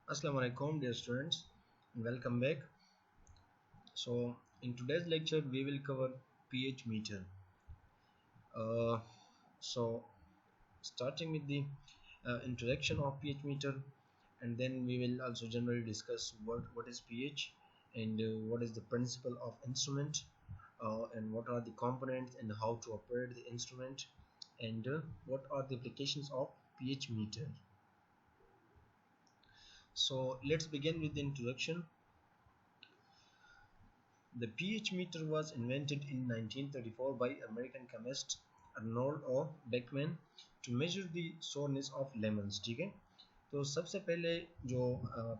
Assalamu alaikum dear students, welcome back. So in today's lecture we will cover pH meter. Uh, so starting with the introduction of pH meter, and then we will also generally discuss what is pH and what is the principle of instrument, and what are the components and how to operate the instrument, and what are the applications of pH meter. So let's begin with the introduction. The pH meter was invented in 1934 by American chemist Arnold O. Beckman to measure the sourness of lemons. ठीक है, तो सबसे पहले जो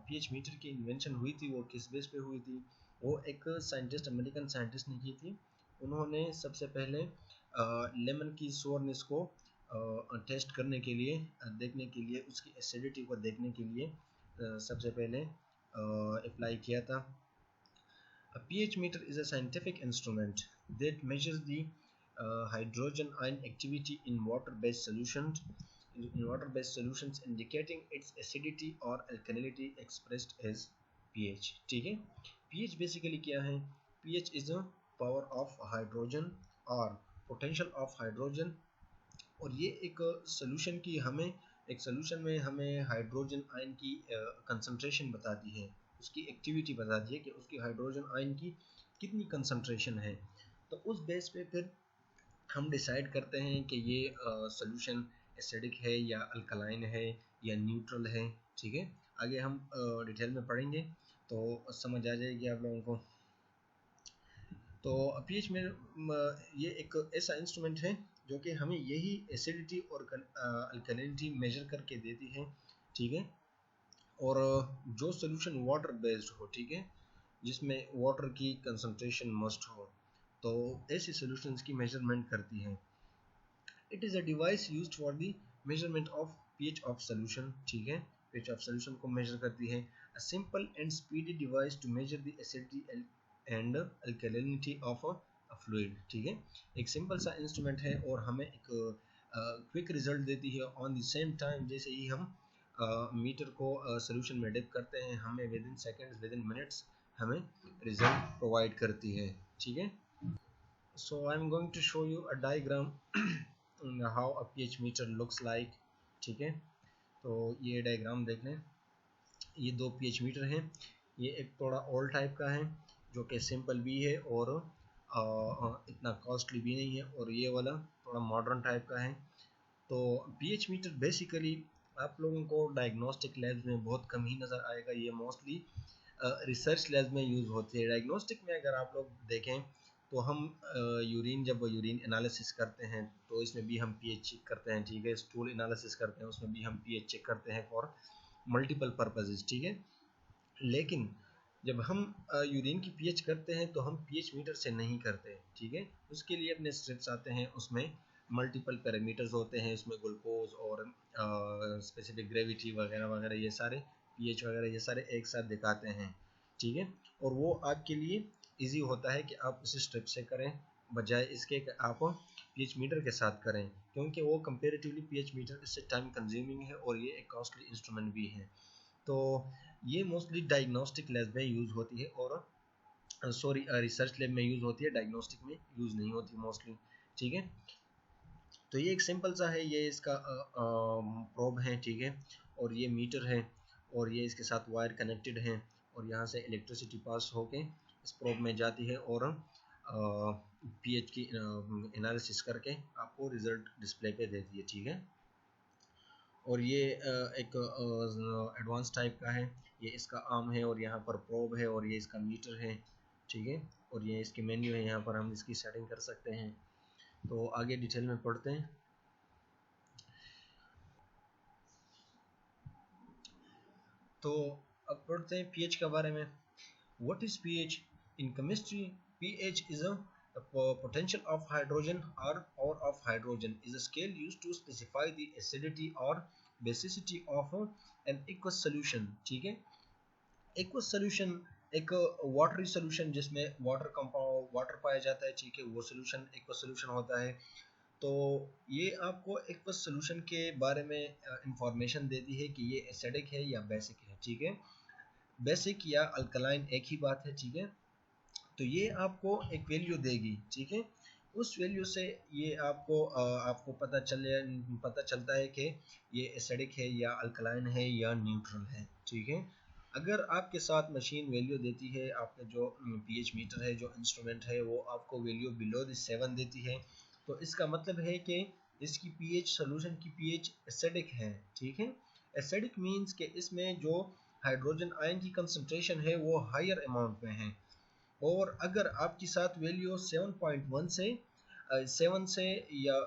pH metre की invention हुई थी वो किस बेस पे हुई थी? वो एक साइंटिस्ट, अमेरिकन साइंटिस्ट ने की थी। उन्होंने सबसे पहले लेमन की सोरनेस को टेस्ट करने के लिए, देखने के लिए, उसकी एसिडिटी को देखने के लिए सबसे पहले अप्लाई किया था। A pH meter is a scientific instrument that measures the hydrogen ion activity in water-based solutions, indicating its acidity or alkalinity expressed as pH. ठीक है, pH basically क्या है? pH is a power of hydrogen or potential of hydrogen, और ये एक solution की हमें, एक सोल्यूशन में हमें हाइड्रोजन आयन की कंसंट्रेशन बताती है, उसकी एक्टिविटी बताती है कि उसकी हाइड्रोजन आयन की कितनी कंसंट्रेशन है। तो उस बेस पे फिर हम डिसाइड करते हैं कि ये सोल्यूशन एसिडिक है या अल्कलाइन है या न्यूट्रल है। ठीक है, आगे हम डिटेल में पढ़ेंगे तो समझ आ जाएगी आप लोगों को। तो पीएच में ये एक ऐसा इंस्ट्रूमेंट है जो कि हमें यही एसिडिटी और अल्कलिनिटी मेजर करके देती है। ठीक है, और जो सोल्यूशन वाटर बेस्ड हो, ठीक है, जिसमें वाटर की कंसंट्रेशन मस्ट हो, तो ऐसे सॉल्यूशंस की मेजरमेंट करती है। It is a device used for the measurement of pH of solution. ठीक है, पीएच ऑफ सॉल्यूशन को मेजर करती है। A simple and speedy device to measure the acidity and alkalinity of a fluid. ठीक है, एक सिंपल सा instrument है और हमें एक क्विक रिजल्ट देती है ऑन द सेम टाइम। जैसे ही हम मीटर को सोल्यूशन में डिप करते हैं, हमें with in seconds, with in minutes हमें रिजल्ट प्रोवाइड करती है। ठीक है, so I'm going to show you a diagram how a pH meter looks like। ठीक है, तो ये डायग्राम देख लें। ये दो pH मीटर हैं। ये एक थोड़ा ओल्ड टाइप का है जो कि सिंपल भी है और इतना कॉस्टली भी नहीं है, और ये वाला थोड़ा मॉडर्न टाइप का है। तो pH मीटर बेसिकली आप लोगों को डायग्नोस्टिक लैब्स में बहुत कम ही नज़र आएगा। ये मोस्टली रिसर्च लैब में यूज़ होती है। डायग्नोस्टिक में अगर आप लोग देखें तो हम जब यूरिन एनालिसिस करते हैं तो इसमें भी हम पीएच चेक करते हैं। ठीक है, स्टूल एनालिसिस करते हैं, उसमें भी हम पीएच चेक करते हैं फॉर मल्टीपल पर्पजेज। ठीक है, लेकिन जब हम यूरिन की पीएच करते हैं तो हम पीएच मीटर से नहीं करते। ठीक है, उसके लिए अपने स्ट्रिप्स आते हैं, उसमें मल्टीपल पैरामीटर्स होते हैं, उसमें ग्लूकोज और स्पेसिफिक ग्रेविटी वगैरह वगैरह, ये सारे पीएच वगैरह ये सारे एक साथ दिखाते हैं। ठीक है, और वो आपके लिए इजी होता है कि आप उसे स्ट्रिप से करें बजाय इसके कि आप पीएच मीटर के साथ करें, क्योंकि वो कंपेरेटिवली पीएच मीटर इससे टाइम कंज्यूमिंग है और ये एक कॉस्टली इंस्ट्रूमेंट भी है। तो ये मोस्टली डायग्नोस्टिक लैब में यूज़ होती है, और सॉरी रिसर्च लैब में यूज़ होती है, डायग्नोस्टिक में यूज़ नहीं होती मोस्टली। ठीक है, तो ये एक सिंपल सा है, ये इसका प्रोब है। ठीक है, और ये मीटर है और ये इसके साथ वायर कनेक्टेड है, और यहाँ से इलेक्ट्रिसिटी पास होके इस प्रोब में जाती है और पीएच की एनालिसिस करके आपको रिजल्ट डिस्प्ले पे देती है। ठीक है, और ये एक एडवांस टाइप का है। ये इसका आर्म है और यहाँ पर प्रोब है और ये इसका मीटर है। ठीक है, और ये इसकी मेन्यू है, यहाँ पर हम इसकी सेटिंग कर सकते हैं। तो आगे डिटेल में पढ़ते हैं। तो अब पढ़ते हैं पीएच के बारे में। What is pH in chemistry? PH is a potential of hydrogen or of hydrogen is a scale used to specify the acidity or basicity of an aqueous solution। ठीक है, एक्वस सोल्यूशन एक watery solution जिसमें water compound water पाया जाता है। ठीक है, वो सोल्यूशन एक्वस सोल्यूशन होता है। तो ये आपको एक बस सोल्यूशन के बारे में इंफॉर्मेशन देती है कि ये एसिडिक है या बेसिक है, ठीक है। बेसिक या अल्कलाइन एक ही बात है, ठीक है। तो ये आपको एक वैल्यू देगी, ठीक है। उस वैल्यू से ये आपको पता चलता है कि ये एसिडिक है या अल्कलाइन है या न्यूट्रल है, ठीक है। अगर आपके साथ मशीन वैल्यू देती है, आपका जो पीएच मीटर है, जो इंस्ट्रूमेंट है, वो आपको वैल्यू बिलो द 7 देती है, तो इसका मतलब है कि इसकी पीएच, सोल्यूशन की पीएच एसिडिक है, ठीक है। एसिडिक मींस कि इसमें जो हाइड्रोजन आयन की कंसंट्रेशन है वो हायर अमाउंट में है। और अगर आपके साथ वैल्यू 7.1 से 7 से या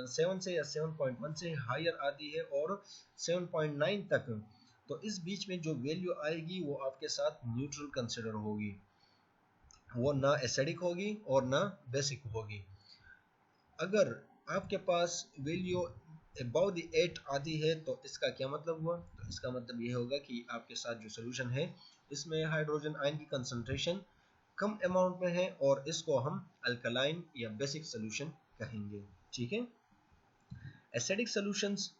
7 से या 7.1 से हायर आती है और 7.9 तक, तो इस बीच में जो वैल्यू आएगी वो आपके साथ न्यूट्रल कंसिडर होगी, वो ना एसिडिक होगी और ना बेसिक होगी। अगर आपके पास वैल्यू अबाउ द 8 आती है तो इसका क्या मतलब हुआ? तो इसका मतलब ये होगा कि आपके साथ जो सोल्यूशन है इसमें हाइड्रोजन आयन की कंसंट्रेशन कम अमाउंट में है और इसको हम अल्कलाइन या बेसिक सोल्यूशन कहेंगे, ठीक है। Acidic solutions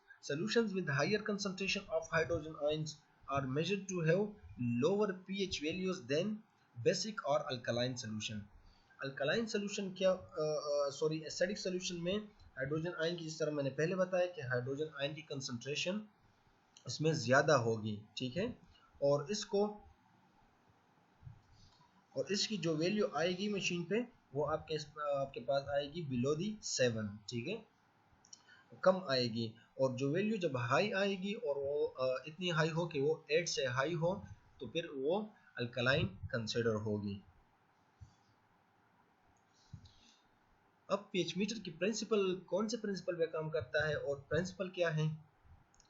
with higher concentration of hydrogen ions are measured to have lower pH values than basic or alkaline solution. Alkaline solution क्या, सॉरी एसिडिक सोल्यूशन में हाइड्रोजन आयन की, जिस तरह मैंने पहले बताया कि हाइड्रोजन आयन की कंसंट्रेशन इसमें ज़्यादा होगी, ठीक है। और इसकी जो वैल्यू आएगी मशीन पे वो आपके पास आएगी बिलो दी 7, ठीक है, कम आएगी। और जो वैल्यू जब हाई आएगी और वो इतनी हाई हो कि वो 8 से हाई हो, तो फिर वो अल्कलाइन कंसिडर होगी। अब पीएच मीटर की प्रिंसिपल, कौन से प्रिंसिपल पे काम करता है और प्रिंसिपल क्या है?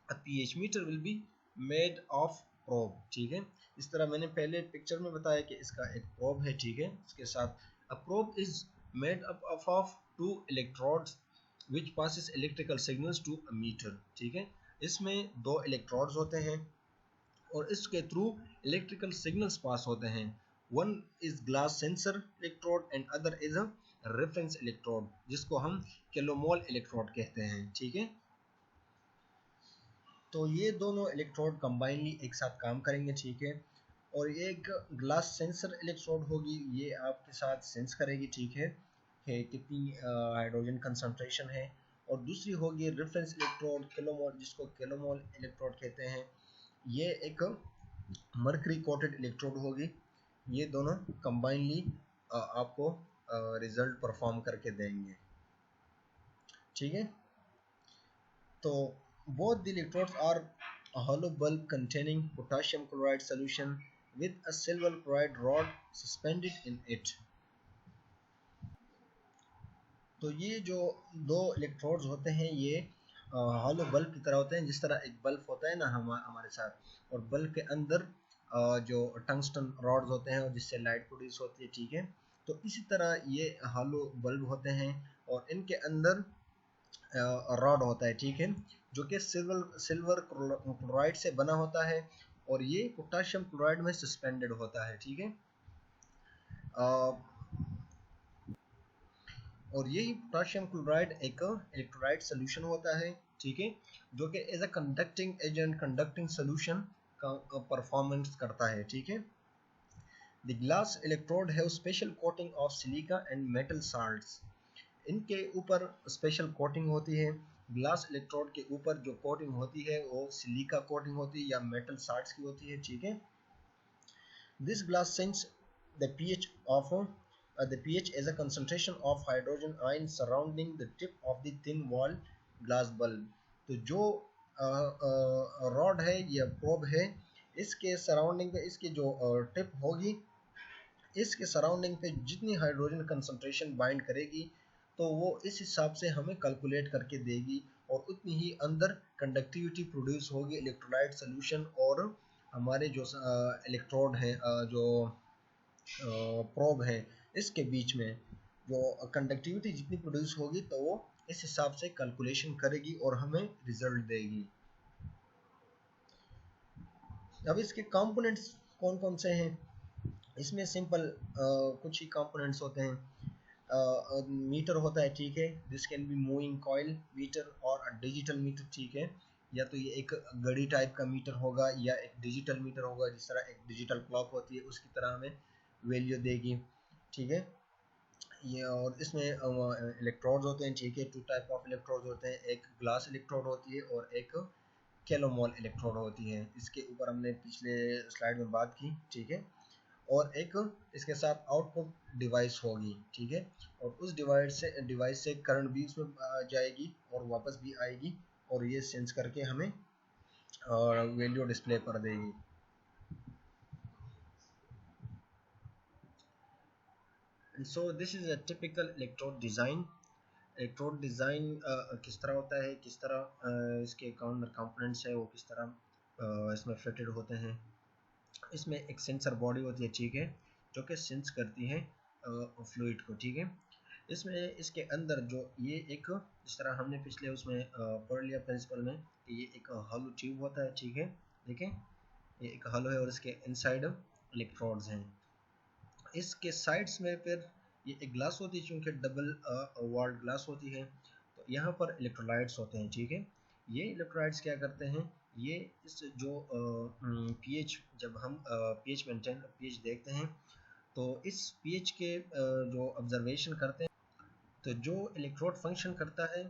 A pH meter will be made of probe, ठीक है। इस तरह मैंने पहले पिक्चर में बताया कि इसका एक प्रोब है, ठीक है। इसके साथ अ probe is made up of 2 electrodes which passes electrical signals to a meter, ठीक है। इसमें 2 इलेक्ट्रोड्स होते हैं और इसके थ्रू इलेक्ट्रिकल सिग्नल्स पास होते हैं। One is glass sensor electrode and other is a reference electrode, जिसको हम किलोमोल इलेक्ट्रोड कहते हैं, ठीक है। तो ये दोनों इलेक्ट्रोड कंबाइनली एक साथ काम करेंगे, ठीक है। और एक ग्लास सेंसर इलेक्ट्रोड होगी, ये आपके साथ सेंस करेगी, ठीक है, कि कितनी हाइड्रोजन कंसंट्रेशन है। और दूसरी होगी रेफरेंस इलेक्ट्रोड किलोमोल, जिसको किलोमोल इलेक्ट्रोड कहते हैं। ये एक मर्करी कोटेड इलेक्ट्रोड होगी। ये दोनों कंबाइनली आपको रिजल्ट परफॉर्म करके देंगे, ठीक है। तो both the electrodes are a hollow bulb containing potassium chloride solution with a silver chloride rod suspended in it. तो ये जो दो इलेक्ट्रोड्स होते हैं ये हॉलो बल्ब की तरह होते हैं, जिस तरह एक बल्ब होता है ना हमारे साथ, और बल्ब के अंदर जो टंगस्टन रॉड्स होते हैं और जिससे लाइट प्रोड्यूस होती है, ठीक है। तो इसी तरह ये हॉलो बल्ब होते हैं और इनके अंदर रॉड होता है, ठीक है, जो कि सिल्वर क्लोराइड से बना होता है और ये पोटाशियम क्लोराइड में सस्पेंडेड होता है, ठीक है। और यही पोटाशियम क्लोराइड एक इलेक्ट्रोलाइट सोल्यूशन होता है, ठीक है, जो कि as a conducting agent, conducting solution का परफॉर्मेंस करता है, ठीक है। The glass electrode have special coating of silica and metal salts. इनके ऊपर स्पेशल कोटिंग होती है। ग्लास इलेक्ट्रोड के ऊपर जो कोटिंग होती है वो सिलिका कोटिंग होती है या मेटल साल्ट्स की होती है, ठीक है। This glass sense the pH of the pH is a concentration of hydrogen ion surrounding the tip of the thin wall glass bulb। तो जो रॉड है या प्रोब है, इसके सराउंडिंग पे, इसकी जो टिप होगी, इसके सराउंडिंग पे जितनी हाइड्रोजन कंसंट्रेशन बाइंड करेगी तो वो इस हिसाब से हमें कैलकुलेट करके देगी और उतनी ही अंदर कंडक्टिविटी प्रोड्यूस होगी इलेक्ट्रोलाइट सोल्यूशन और हमारे जो इलेक्ट्रोड है, जो प्रोब है, इसके बीच में जो कंडक्टिविटी जितनी प्रोड्यूस होगी तो वो इस हिसाब से कैलकुलेशन करेगी और हमें रिजल्ट देगी। अब इसके कंपोनेंट्स कौन कौन से हैं? इसमें सिंपल कुछ ही कंपोनेंट्स होते हैं। मीटर होता है, ठीक है, this can be moving coil meter और डिजिटल मीटर, ठीक है, या तो ये एक घड़ी टाइप का मीटर होगा या एक डिजिटल मीटर होगा, जिस तरह एक डिजिटल क्लॉक होती है उसकी तरह हमें वैल्यू देगी, ठीक है। ये और इसमें इलेक्ट्रोड्स होते हैं, ठीक है, टू टाइप ऑफ इलेक्ट्रोड्स होते हैं, एक ग्लास इलेक्ट्रोड होती है और एक कैलोमोल इलेक्ट्रोड होती है, इसके ऊपर हमने पिछले स्लाइड में बात की, ठीक है। और एक इसके साथ आउटपुट डिवाइस होगी, ठीक है, और उस डिवाइस से करंट भी उसमें जाएगी और वापस भी आएगी और ये सेंस करके हमें वैल्यू डिस्प्ले कर देगी। So this is a typical electrode design किस तरह होता है, किस तरह इसके कंपोनेंट्स है वो किस तरह इसमें फिटेड होते हैं। इसमें एक सेंसर बॉडी होती है, ठीक है, जो कि सेंस करती है फ्लूइड को, ठीक है। इसमें इसके अंदर जो ये एक, जिस तरह हमने पिछले उसमें पढ़ लिया प्रिंसिपल में, ये एक हॉलो ट्यूब होता है, ठीक है, देखें ये एक हॉलो है और इसके इनसाइड इलेक्ट्रोड्स हैं। इसके साइड्स में फिर ये एक ग्लास होती है, चूँकि डबल वॉल्ड ग्लास होती है, तो यहाँ पर इलेक्ट्रोलाइट्स होते हैं, ठीक है। ये इलेक्ट्रोलाइट्स क्या करते हैं, ये इस जो पीएच, जब हम पीएच देखते हैं तो इस पीएच के जो ऑब्जर्वेशन करते हैं, तो जो इलेक्ट्रोड फंक्शन करता है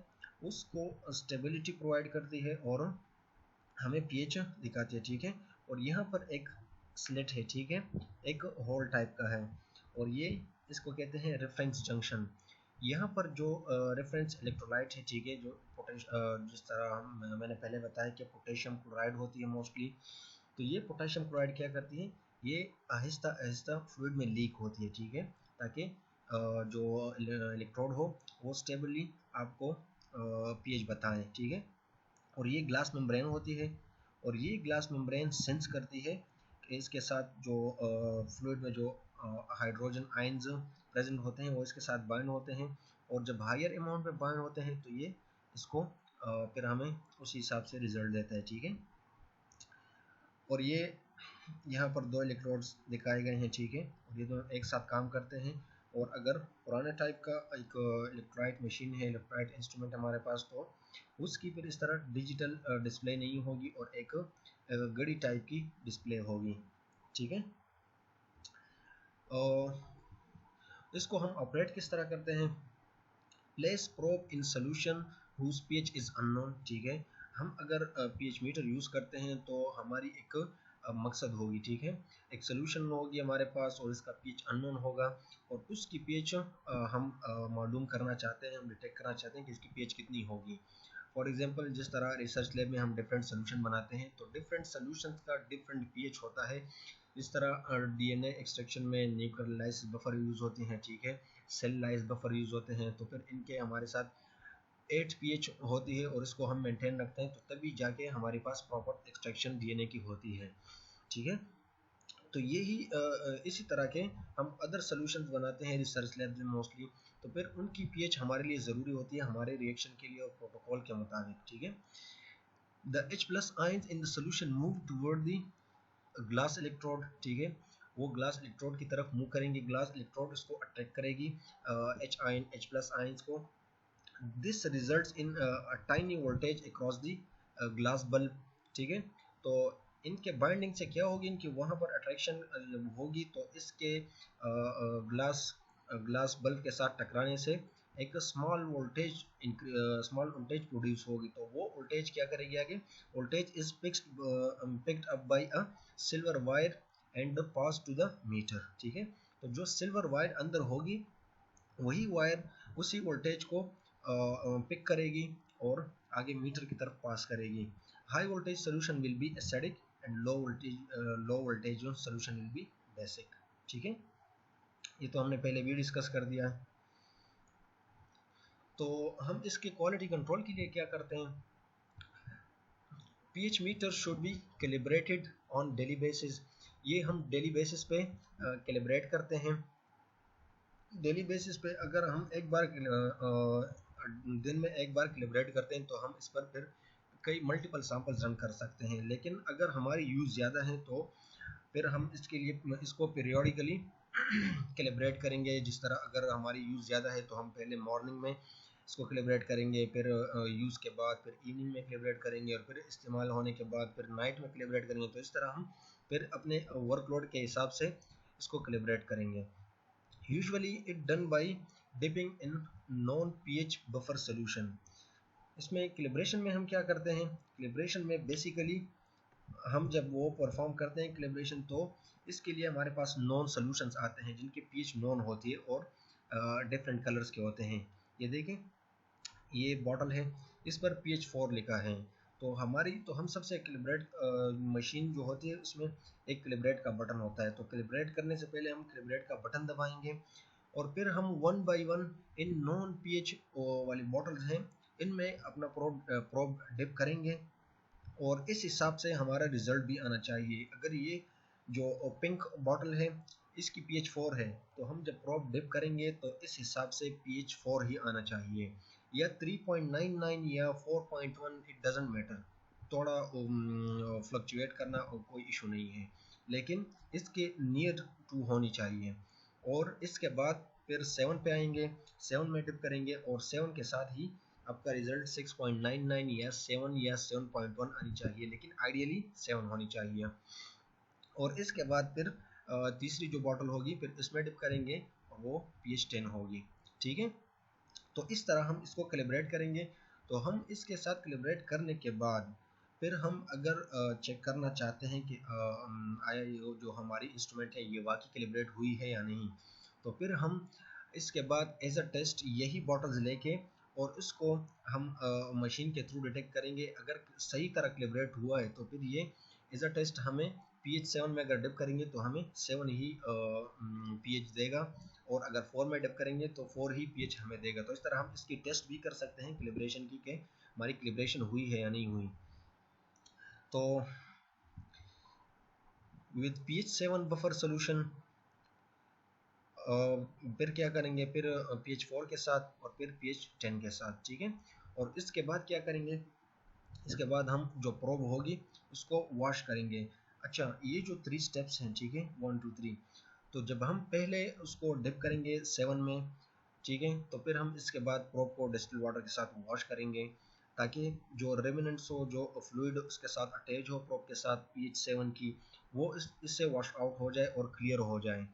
उसको स्टेबिलिटी प्रोवाइड करती है और हमें पीएच दिखाती है, ठीक है। और यहाँ पर एक स्लिट है, ठीक है, एक होल टाइप का है और ये इसको कहते हैं रेफरेंस जंक्शन। यहाँ पर जो रेफरेंस इलेक्ट्रोलाइट है, ठीक है, जो जिस तरह मैंने पहले बताया कि पोटेशियम क्लोराइड होती है मोस्टली, तो ये पोटेशियम क्लोराइड क्या करती है, ये आहिस्ता आहिस्ता फ्लूइड में लीक होती है, ठीक है, ताकि जो इलेक्ट्रोड हो वो स्टेबली आपको पीएच बताएं, ठीक है। और ये ग्लास मेम्ब्रेन होती है और ये ग्लास मेम्ब्रेन सेंस करती है कि इसके साथ जो फ्लूइड में जो हाइड्रोजन आयंस प्रेजेंट होते हैं वो इसके साथ बाइंड होते हैं, और जब हायर अमाउंट में बाइंड होते हैं तो ये इसको फिर हमें उसी हिसाब से रिजल्ट देता है, ठीक है। और ये यहाँ पर दो इलेक्ट्रोड्स दिखाए गए हैं, ठीक है, और ये दोनों एक साथ काम करते हैं। और अगर पुराने टाइप का एक इलेक्ट्राइट मशीन है, इलेक्ट्राइट इंस्ट्रूमेंट हमारे पास, तो उसकी फिर इस तरह डिजिटल डिस्प्ले नहीं होगी और एक घड़ी टाइप की डिस्प्ले होगी, ठीक है। और इसको हम ऑपरेट किस तरह करते हैं, place probe in solution whose pH is unknown, ठीक है। हम अगर पीएच मीटर यूज़ करते हैं तो हमारी एक मकसद होगी, ठीक है, एक सोल्यूशन होगी हमारे पास और इसका पीएच अननोन होगा और उसकी पीएच हम मालूम करना चाहते हैं, हम डिटेक्ट करना चाहते हैं कि इसकी पीएच कितनी होगी। फॉर एग्जांपल जिस तरह रिसर्च लैब में हम डिफरेंट सोल्यूशन बनाते हैं तो डिफरेंट सोल्यूशंस का डिफरेंट पीएच होता है। इस तरह डीएनए एक्सट्रैक्शन में न्यूक्लियोलाइज बफर यूज़ होते हैं, ठीक है, सेल लाइज बफर यूज़ होते हैं, तो फिर इनके हमारे साथ 8 पीएच होती है और इसको हम मेंटेन रखते हैं, तो तभी जाके हमारे पास प्रॉपर एक्सट्रैक्शन डीएनए की होती है, ठीक है। तो यही इसी तरह के हम अदर सॉल्यूशंस बनाते हैं रिसर्च लैब में मोस्टली, तो फिर उनकी पीएच हमारे लिए ज़रूरी होती है हमारे रिएक्शन के लिए और प्रोटोकॉल के मुताबिक, ठीक है। The H plus ions in the solution move toward the glass electrode, ठीक है, वो ग्लास इलेक्ट्रोड की तरफ मूव करेंगे, ग्लास इलेक्ट्रोड इसको अट्रैक्ट करेगी H प्लस आयंस को। This results in tiny voltage across the glass bulb, ठीक है। तो इनके बाइंडिंग से क्या होगी, इनकी वहाँ पर अट्रैक्शन होगी, तो इसके ग्लास बल्ब के साथ टकराने से एक स्मॉल वोल्टेज प्रोड्यूस होगी, तो वो वोल्टेज क्या करेगी आगे, voltage is picked up by a silver wire and pass to the meter, ठीक है। तो जो सिल्वर वायर अंदर होगी वही वायर उसी वोल्टेज को पिक करेगी और आगे मीटर की तरफ पास करेगी। High voltage solution will be acidic and low voltage solution will be basic, ठीक है। ये तो हमने पहले भी डिस्कस कर दिया है। तो हम इसके क्वालिटी कंट्रोल के लिए क्या करते हैं, pH meter should be calibrated on daily basis, ये हम डेली बेसिस पे कैलिब्रेट करते हैं। डेली बेसिस पे अगर हम एक बार दिन में एक बार कैलिब्रेट करते हैं तो हम इस पर फिर कई मल्टीपल सैंपल्स रन कर सकते हैं, लेकिन अगर हमारी यूज़ ज़्यादा है तो फिर हम इसके लिए इसको पीरियोडिकली कैलिब्रेट करेंगे। जिस तरह अगर हमारी यूज़ ज़्यादा है तो हम पहले मॉर्निंग में इसको कैलिब्रेट करेंगे, फिर यूज़ के बाद फिर इवनिंग में कैलिब्रेट करेंगे, और फिर इस्तेमाल होने के बाद फिर नाइट में कैलिब्रेट करेंगे। तो इस तरह हम फिर अपने वर्कलोड के हिसाब से इसको कैलिब्रेट करेंगे। Usually it done by dipping in non pH buffer solution. इसमें कैलिब्रेशन में हम क्या करते हैं, कैलिब्रेशन में बेसिकली हम जब वो परफॉर्म करते हैं कैलिब्रेशन, तो इसके लिए हमारे पास नॉन सॉल्यूशंस आते हैं जिनकी पीएच नॉन होती है और डिफरेंट कलर्स के होते हैं। ये देखें, ये बॉटल है, इस पर पीएच 4 लिखा है। तो हम सबसे कैलिब्रेट मशीन जो होती है उसमें एक कैलिब्रेट का बटन होता है। तो कैलिब्रेट करने से पहले हम कैलिब्रेट का बटन दबाएंगे, और फिर हम one by one in non pH वाली बॉटल्स हैं इनमें अपना प्रोब डिप करेंगे, और इस हिसाब से हमारा रिजल्ट भी आना चाहिए। अगर ये जो पिंक बॉटल है इसकी पीएच 4 है, तो हम जब प्रोब डिप करेंगे तो इस हिसाब से पीएच 4 ही आना चाहिए, या 3.99 या 4.1, इट डजेंट मैटर। थोड़ा फ्लक्चुएट करना कोई इशू नहीं है, लेकिन इसके नियर टू होनी चाहिए। और इसके बाद फिर 7 पे आएंगे, 7 में डिप करेंगे, और 7 के साथ ही आपका रिजल्ट 6.99 या 7 या 7.1 आनी चाहिए, लेकिन आइडियली 7 होनी चाहिए। और इसके बाद फिर तीसरी जो बॉटल होगी फिर इसमें डिप करेंगे, और वो पीएच 10 होगी। ठीक है, तो इस तरह हम इसको कैलिब्रेट करेंगे। तो हम इसके साथ कैलिब्रेट करने के बाद फिर हम अगर चेक करना चाहते हैं कि आया ये जो हमारी इंस्ट्रूमेंट है ये वाकई कैलिब्रेट हुई है या नहीं, तो फिर हम इसके बाद एज अ टेस्ट यही बॉटल्स लेके और इसको हम मशीन के थ्रू डिटेक्ट करेंगे। अगर सही तरह कैलिब्रेट हुआ है तो फिर ये एज अ टेस्ट हमें पीएच 7 में अगर डिप करेंगे तो हमें 7 ही पीएच देगा, और अगर 4 में डिप करेंगे तो 4 ही पीएच हमें देगा। तो इस तरह हम इसकी टेस्ट भी कर सकते हैं कैलिब्रेशन की, कि हमारी कैलिब्रेशन हुई है या नहीं हुई। तो विद पीएच 7 बफर सोल्यूशन फिर क्या करेंगे, फिर पीएच 4 के साथ और फिर पीएच 10 के साथ। ठीक है, और इसके बाद क्या करेंगे, इसके बाद हम जो प्रोब होगी उसको वॉश करेंगे। अच्छा, ये जो 3 स्टेप्स हैं, ठीक है, 1 2 3, तो जब हम पहले उसको डिप करेंगे 7 में, ठीक है, तो फिर हम इसके बाद प्रोब को डिस्टिल वाटर के साथ वॉश करेंगे, ताकि जो रेमिनेंट्स हो, जो फ्लूइड उसके साथ अटैच हो प्रोब के साथ पीएच 7 की, वो इससे वॉश आउट हो जाए और क्लियर हो जाए।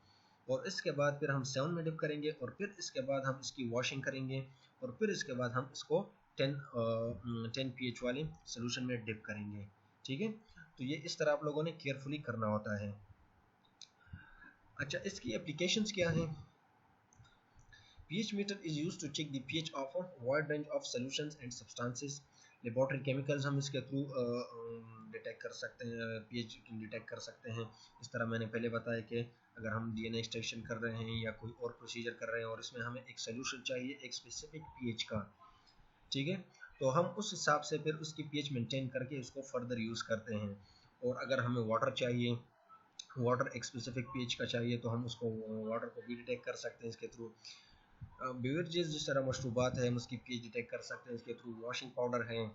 और इसके बाद फिर हम 7 में डिप करेंगे, और फिर इसके बाद हम इसकी वॉशिंग करेंगे, और फिर इसके बाद हम इसको 10 पीएच वाले सोल्यूशन में डिप करेंगे। ठीक है, तो ये इस तरह आप लोगों ने केयरफुली करना होता है। अच्छा, इसकी एप्लीकेशंस क्या हैं? pH meter is used to check the pH of a wide range of solutions and substances. Laboratory chemicals हम इसके थ्रू डिटेक्ट कर सकते हैं, पीएच डिटेक्ट कर सकते हैं। इस तरह मैंने पहले बताया कि अगर हम डीएनए एक्सट्रैक्शन कर रहे हैं या कोई और प्रोसीजर कर रहे हैं और इसमें हमें एक सोल्यूशन चाहिए एक स्पेसिफिक पीएच का, ठीक है, तो हम उस हिसाब से फिर उसकी पीएच मेंटेन करके उसको फर्दर यूज़ करते हैं। और अगर हमें वाटर चाहिए, वाटर एक स्पेसिफिक पीएच का चाहिए, तो हम उसको वाटर को भी डिटेक्ट कर सकते हैं इसके थ्रू। बेवरेजेस जिस तरह मशरूबात है हम उसकी पीएच डिटेक्ट कर सकते हैं इसके थ्रू। वॉशिंग पाउडर है,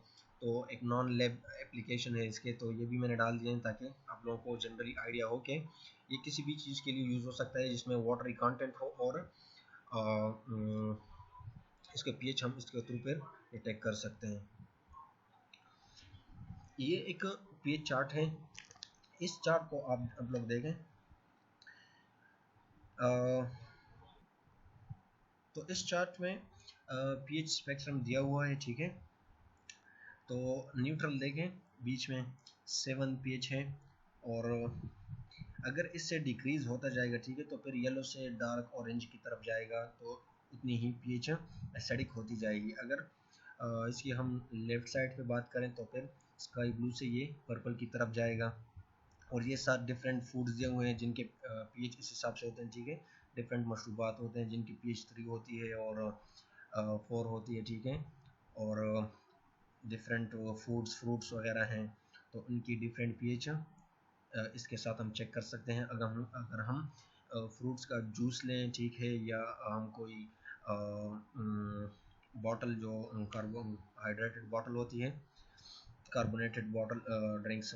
तो एक नॉन लैब एप्लीकेशन है इसके, तो ये भी मैंने डाल दिए हैं ताकि आप लोगों को जनरली आइडिया हो कि ये किसी भी चीज़ के लिए यूज़ हो सकता है जिसमें वाटरी कंटेंट हो, और इसके पीएच हम इसके थ्रू पर डिटेक्ट कर सकते हैं। ये एक पीएच चार्ट है, इस चार्ट को आप लोग देखें। तो इस चार्ट में पीएच स्पेक्ट्रम दिया हुआ है, ठीक है। तो न्यूट्रल देखें, बीच में 7 पीएच है, और अगर इससे डिक्रीज होता जाएगा, ठीक है, तो फिर येलो से डार्क ऑरेंज की तरफ जाएगा, तो उतनी ही पीएच एसिडिक होती जाएगी। अगर इसकी हम लेफ्ट साइड पे बात करें तो फिर स्काई ब्लू से ये पर्पल की तरफ जाएगा। और ये 7 डिफरेंट फूड्स दिए हुए हैं जिनके पीएच इस हिसाब से होते हैं, ठीक है। डिफरेंट मशरूबात होते हैं जिनकी पीएच 3 होती है और 4 होती है, ठीक है। और डिफरेंट फ्रूट्स वगैरह हैं, तो उनकी डिफरेंट पीएच इसके साथ हम चेक कर सकते हैं। अगर हम फ्रूट्स का जूस लें, ठीक है, या हम कोई बॉटल जो कार्बोहाइड्रेटेड बॉटल होती है, कार्बोनेटेड बॉटल ड्रिंक्स,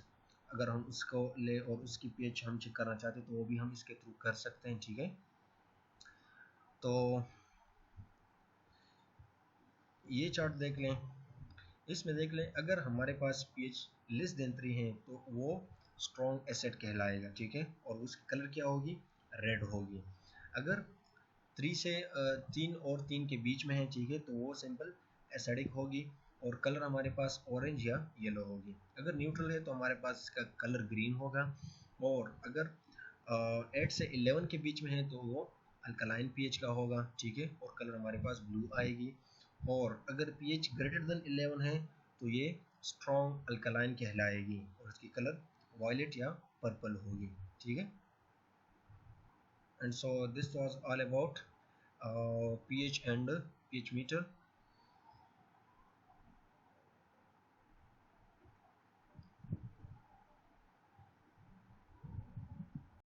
अगर हम उसको ले और उसकी पीएच हम चेक करना चाहते हैं तो वो भी हम इसके थ्रू कर सकते हैं, ठीक है। तो ये चार्ट देख लें, इसमें देख लें अगर हमारे पास पीएच लेस देन 3 है तो वो स्ट्रॉन्ग एसिड कहलाएगा, ठीक है, और उसकी कलर क्या होगी, रेड होगी। अगर 3 और 3 के बीच में है, ठीक है, तो वो सिंपल एसिडिक होगी और कलर हमारे पास ऑरेंज या येलो होगी। अगर न्यूट्रल है तो हमारे पास इसका कलर ग्रीन होगा। और अगर 8 से 11 के बीच में है तो वो अल्कलाइन पीएच का होगा, ठीक है, और कलर हमारे पास ब्लू आएगी। और अगर पीएच ग्रेटर देन 11 है तो ये स्ट्रॉन्ग अल्कलाइन कहलाएगी और इसकी कलर वायलेट या पर्पल होगी, ठीक है। And so this was all about pH and pH meter.